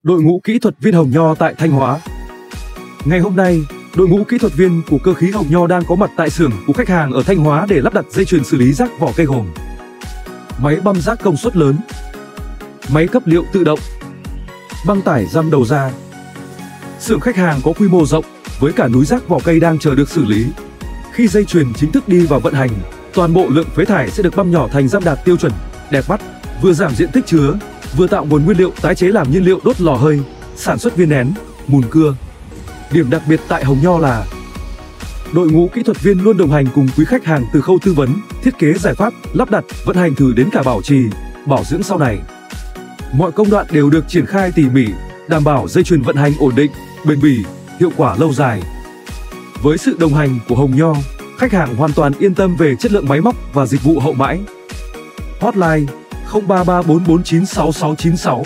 Đội ngũ kỹ thuật viên Hồng Nho tại Thanh Hóa. Ngày hôm nay, đội ngũ kỹ thuật viên của cơ khí Hồng Nho đang có mặt tại xưởng của khách hàng ở Thanh Hóa để lắp đặt dây chuyền xử lý rác vỏ cây gồm máy băm rác công suất lớn, máy cấp liệu tự động, băng tải răm đầu ra. Xưởng khách hàng có quy mô rộng với cả núi rác vỏ cây đang chờ được xử lý. Khi dây chuyền chính thức đi vào vận hành, toàn bộ lượng phế thải sẽ được băm nhỏ thành răm đạt tiêu chuẩn, đẹp mắt, vừa giảm diện tích chứa, vừa tạo nguồn nguyên liệu tái chế làm nhiên liệu đốt lò hơi, sản xuất viên nén, mùn cưa. Điểm đặc biệt tại Hồng Nho là đội ngũ kỹ thuật viên luôn đồng hành cùng quý khách hàng từ khâu tư vấn, thiết kế giải pháp, lắp đặt, vận hành thử đến cả bảo trì, bảo dưỡng sau này. Mọi công đoạn đều được triển khai tỉ mỉ, đảm bảo dây chuyền vận hành ổn định, bền bỉ, hiệu quả lâu dài. Với sự đồng hành của Hồng Nho, khách hàng hoàn toàn yên tâm về chất lượng máy móc và dịch vụ hậu mãi. Hotline 0334496696